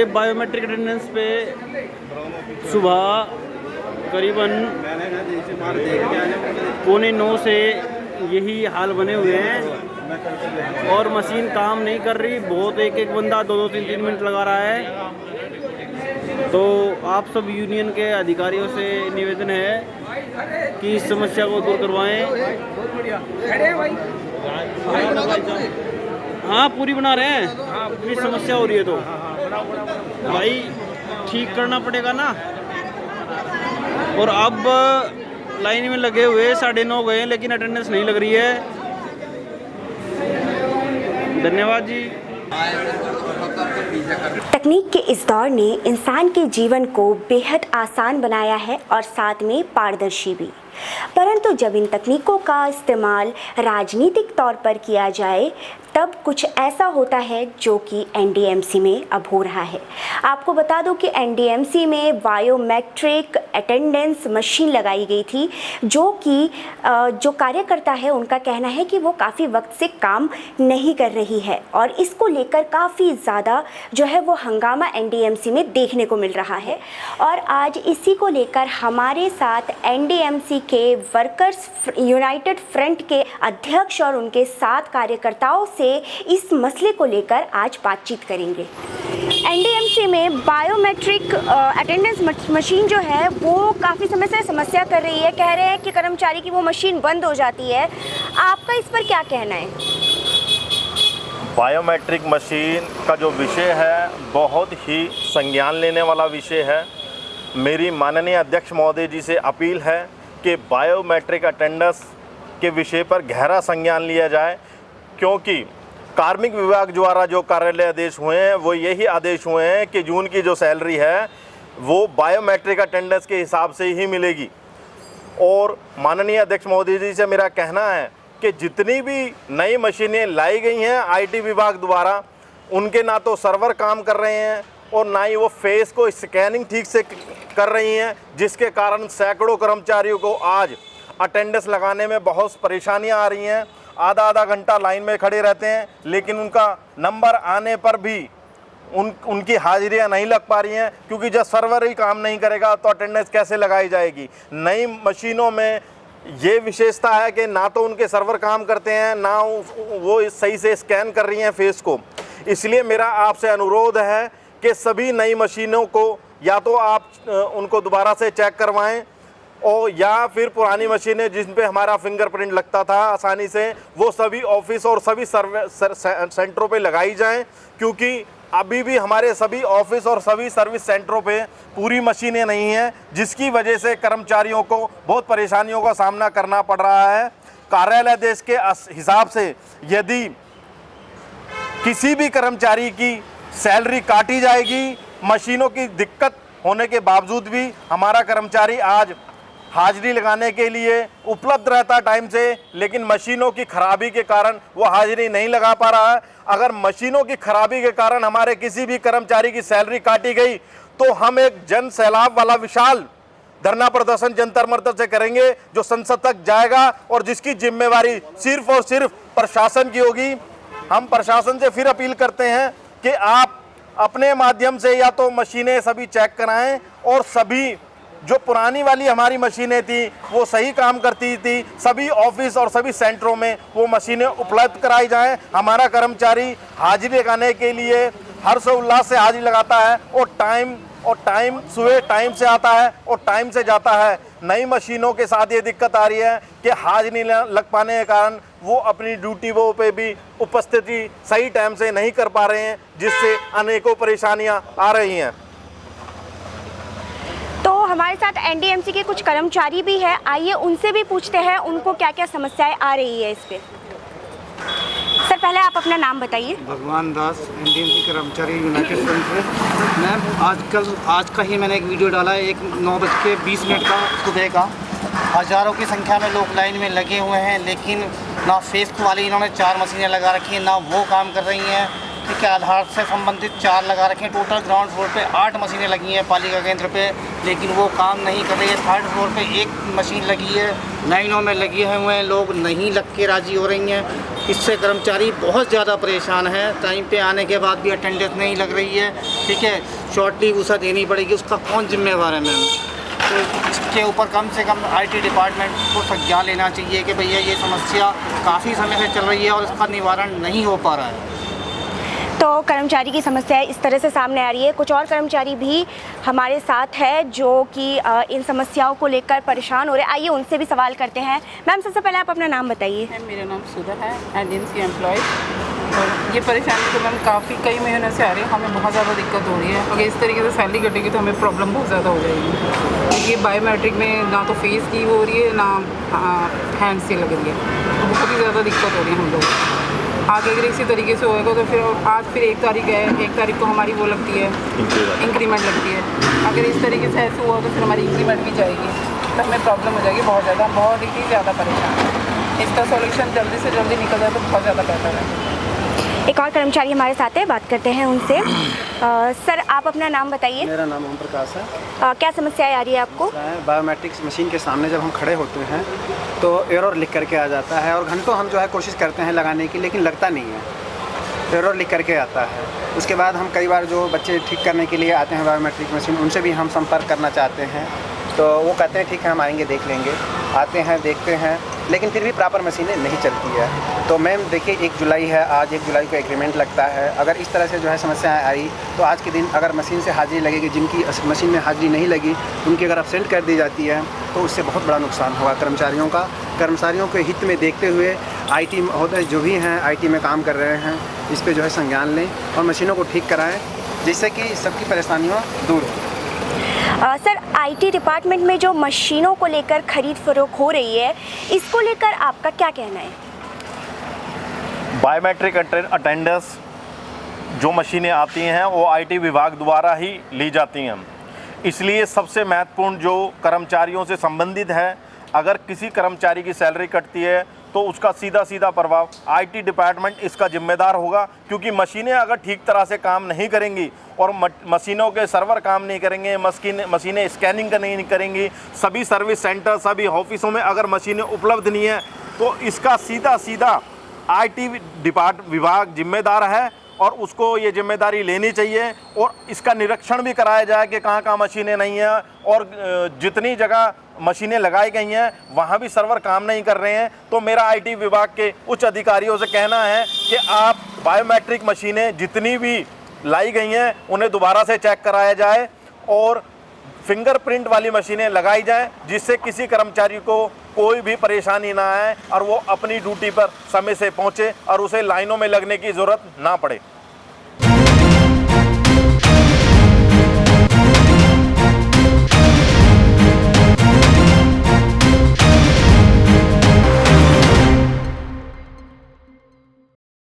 ये biometric attendance पे सुबह करीबन 8:45 से यही हाल बने हुए हैं और मशीन काम नहीं कर रही। बहुत एक बंदा 2-2 3-3 मिनट लगा रहा है। तो आप सब यूनियन के अधिकारियों से निवेदन है कि इस समस्या को दूर करवाएं। हाँ पूरी बना रहे हैं, इतनी समस्या हो रही है तो भाई ठीक करना पड़ेगा ना। और अब लाइन में लगे हुए 9:30 गए लेकिन अटेंडेंस नहीं लग रही है। धन्यवाद जी। तकनीक के इस दौर ने इंसान के जीवन को बेहद आसान बनाया है और साथ में पारदर्शी भी। परंतु जब इन तकनीकों का इस्तेमाल राजनीतिक तौर पर किया जाए तब कुछ ऐसा होता है जो कि एनडीएमसी में अब हो रहा है। आपको बता दूं कि एनडीएमसी में बायोमेट्रिक अटेंडेंस मशीन लगाई गई थी जो कि जो कार्यकर्ता है उनका कहना है कि वो काफ़ी वक्त से काम नहीं कर रही है और इसको लेकर काफ़ी ज़्यादा जो है वो हंगामा एनडीएमसी में देखने को मिल रहा है। और आज इसी को लेकर हमारे साथ एनडीएमसी के वर्कर्स यूनाइटेड फ्रंट के अध्यक्ष और उनके साथ कार्यकर्ताओं से इस मसले को लेकर आज बातचीत करेंगे। एनडीएमसी में बायोमेट्रिक अटेंडेंस मशीन जो है वो काफ़ी समय से समस्या कर रही है। कह रहे हैं कि कर्मचारी की वो मशीन बंद हो जाती है। आपका इस पर क्या कहना है? बायोमेट्रिक मशीन का जो विषय है बहुत ही संज्ञान लेने वाला विषय है। मेरी माननीय अध्यक्ष महोदय जी से अपील है कि बायोमेट्रिक अटेंडेंस के विषय पर गहरा संज्ञान लिया जाए, क्योंकि कार्मिक विभाग द्वारा जो कार्यालय आदेश हुए हैं वो यही आदेश हुए हैं कि जून की जो सैलरी है वो बायोमेट्रिक अटेंडेंस के हिसाब से ही मिलेगी। और माननीय अध्यक्ष महोदय जी से मेरा कहना है कि जितनी भी नई मशीनें लाई गई हैं आईटी विभाग द्वारा, उनके ना तो सर्वर काम कर रहे हैं और ना ही वो फेस को स्कैनिंग ठीक से कर रही हैं, जिसके कारण सैकड़ों कर्मचारियों को आज अटेंडेंस लगाने में बहुत परेशानियां आ रही हैं। आधा घंटा लाइन में खड़े रहते हैं लेकिन उनका नंबर आने पर भी उनकी हाजिरियां नहीं लग पा रही हैं, क्योंकि जब सर्वर ही काम नहीं करेगा तो अटेंडेंस कैसे लगाई जाएगी। नई मशीनों में ये विशेषता है कि ना तो उनके सर्वर काम करते हैं, ना वो सही से स्कैन कर रही हैं फेस को। इसलिए मेरा आपसे अनुरोध है कि सभी नई मशीनों को या तो आप उनको दोबारा से चेक करवाएं और या फिर पुरानी मशीनें जिन पे हमारा फिंगरप्रिंट लगता था आसानी से, वो सभी ऑफिस और सभी सेंटरों पे लगाई जाएं, क्योंकि अभी भी हमारे सभी ऑफिस और सभी सर्विस सेंटरों पे पूरी मशीनें नहीं हैं, जिसकी वजह से कर्मचारियों को बहुत परेशानियों का सामना करना पड़ रहा है। कार्यालय आदेश के हिसाब से यदि किसी भी कर्मचारी की सैलरी काटी जाएगी, मशीनों की दिक्कत होने के बावजूद भी हमारा कर्मचारी आज हाजिरी लगाने के लिए उपलब्ध रहता टाइम से, लेकिन मशीनों की खराबी के कारण वो हाजिरी नहीं लगा पा रहा है। अगर मशीनों की खराबी के कारण हमारे किसी भी कर्मचारी की सैलरी काटी गई तो हम एक जन सैलाब वाला विशाल धरना प्रदर्शन जंतर मंतर से करेंगे, जो संसद तक जाएगा और जिसकी जिम्मेवारी सिर्फ और सिर्फ प्रशासन की होगी। हम प्रशासन से फिर अपील करते हैं कि आप अपने माध्यम से या तो मशीनें सभी चेक कराएं और सभी जो पुरानी वाली हमारी मशीनें थी वो सही काम करती थी, सभी ऑफिस और सभी सेंटरों में वो मशीनें उपलब्ध कराई जाएं। हमारा कर्मचारी हाजिरी लगाने के लिए हर्षोल्लास से हाजिरी लगाता है और टाइम सुबह टाइम से आता है और टाइम से जाता है। नई मशीनों के साथ ये दिक्कत आ रही है कि हाजिरी लग पाने के कारण वो अपनी ड्यूटी वो पे भी उपस्थिति सही टाइम से नहीं कर पा रहे हैं, जिससे अनेकों परेशानियां आ रही हैं। तो हमारे साथ एनडीएमसी के कुछ कर्मचारी भी हैं, आइए उनसे भी पूछते हैं उनको क्या क्या समस्याएं आ रही है इस पे। सर पहले आप अपना नाम बताइए। भगवान दास, एनडीएमसी कर्मचारी यूनाइटेड फ्रंट से। मैम आज का ही मैंने एक वीडियो डाला है, एक 9:20 का सुबह का। हज़ारों की संख्या में लोग लाइन में लगे हुए हैं, लेकिन ना फेस वाली इन्होंने 4 मशीनें लगा रखी हैं, ना वो काम कर रही हैं, बायोमेट्रिक के आधार से संबंधित 4 लगा रखे हैं। टोटल ग्राउंड फ्लोर पे 8 मशीनें लगी हैं पालिका केंद्र पे, लेकिन वो काम नहीं कर रही है। 3rd फ्लोर पे 1 मशीन लगी है, लाइनों में लगे हुए हैं लोग, नहीं लग के राज़ी हो रही हैं। इससे कर्मचारी बहुत ज़्यादा परेशान हैं। टाइम पे आने के बाद भी अटेंडेंस नहीं लग रही है, ठीक है, शॉर्ट लीव उसे देनी पड़ेगी, उसका कौन जिम्मेवार है मैम? तो इसके ऊपर कम से कम IT डिपार्टमेंट को संज्ञान लेना चाहिए कि भैया ये समस्या काफ़ी समय से चल रही है और इसका निवारण नहीं हो पा रहा है। तो कर्मचारी की समस्या इस तरह से सामने आ रही है। कुछ और कर्मचारी भी हमारे साथ है जो कि इन समस्याओं को लेकर परेशान हो रहे हैं। आइए उनसे भी सवाल करते हैं। मैम, सबसे पहले आप अपना नाम बताइए। मेरा नाम सुधा है, एजेंसी एम्प्लॉय। और ये परेशानी तो मैम काफ़ी कई महीनों से आ रही है, हमें बहुत ज़्यादा दिक्कत हो रही है। अगर इस तरीके से सैलरी कटेगी तो हमें प्रॉब्लम बहुत ज़्यादा हो जाएगी। ये बायोमेट्रिक में ना तो फेस की हो रही है, ना हैंड से लग रही है, तो बहुत ही ज़्यादा दिक्कत हो रही है हम लोग। आगे अगर इसी तरीके से होएगा तो फिर आज फिर 1 तारीख है, 1 तारीख को हमारी वो लगती है, इंक्रीमेंट लगती है। अगर इस तरीके से ऐसे हुआ तो फिर हमारी इंक्रीमेंट भी जाएगी, तो हमें प्रॉब्लम हो जाएगी बहुत ज़्यादा, बहुत ही ज़्यादा परेशान है। इसका सॉल्यूशन जल्दी से जल्दी निकल जाए तो बहुत ज़्यादा बेहतर है। एक और कर्मचारी हमारे साथ है, बात करते हैं उनसे। सर, आप अपना नाम बताइए। मेरा नाम ओम प्रकाश है। क्या समस्याएं आ रही है आपको? बायोमेट्रिक्स मशीन के सामने जब हम खड़े होते हैं तो एरर लिख करके आ जाता है, और घंटों हम जो है कोशिश करते हैं लगाने की, लेकिन लगता नहीं है, एरर लिख करके आता है। उसके बाद हम कई बार जो बच्चे ठीक करने के लिए आते हैं बायोमेट्रिक मशीन, उनसे भी हम संपर्क करना चाहते हैं, तो वो कहते हैं ठीक है हम आएंगे देख लेंगे। आते हैं, देखते हैं, लेकिन फिर भी प्रॉपर मशीनें नहीं चलती है। तो मैम देखिए, 1 जुलाई है, आज 1 जुलाई को एग्रीमेंट लगता है। अगर इस तरह से जो है समस्याएं आई तो आज के दिन अगर मशीन से हाजिरी लगेगी, जिनकी मशीन में हाजिरी नहीं लगी उनकी अगर अपसेंट कर दी जाती है तो उससे बहुत बड़ा नुकसान होगा कर्मचारियों का। कर्मचारियों के हित में देखते हुए IT महोदय जो भी हैं IT में काम कर रहे हैं, इस पर जो है संज्ञान लें और मशीनों को ठीक कराएँ, जिससे कि सबकी परेशानियाँ दूर हो। सर, IT डिपार्टमेंट में जो मशीनों को लेकर खरीद फरोख्त हो रही है, इसको लेकर आपका क्या कहना है? बायोमेट्रिक अटेंडेंस जो मशीनें आती हैं वो IT विभाग द्वारा ही ली जाती हैं, इसलिए सबसे महत्वपूर्ण जो कर्मचारियों से संबंधित है, अगर किसी कर्मचारी की सैलरी कटती है तो उसका सीधा प्रभाव IT डिपार्टमेंट इसका जिम्मेदार होगा, क्योंकि मशीनें अगर ठीक तरह से काम नहीं करेंगी और मशीनों के सर्वर काम नहीं करेंगे, मशीनें स्कैनिंग नहीं करेंगी, सभी सर्विस सेंटर, सभी ऑफिसों में अगर मशीनें उपलब्ध नहीं है तो इसका सीधा IT विभाग जिम्मेदार है और उसको ये जिम्मेदारी लेनी चाहिए और इसका निरीक्षण भी कराया जाए कि कहाँ मशीनें नहीं हैं, और जितनी जगह मशीनें लगाई गई हैं वहाँ भी सर्वर काम नहीं कर रहे हैं। तो मेरा IT विभाग के उच्च अधिकारियों से कहना है कि आप बायोमेट्रिक मशीनें जितनी भी लाई गई हैं उन्हें दोबारा से चेक कराया जाए और फिंगरप्रिंट वाली मशीनें लगाई जाएं, जिससे किसी कर्मचारी को कोई भी परेशानी ना आए और वो अपनी ड्यूटी पर समय से पहुंचे और उसे लाइनों में लगने की ज़रूरत ना पड़े।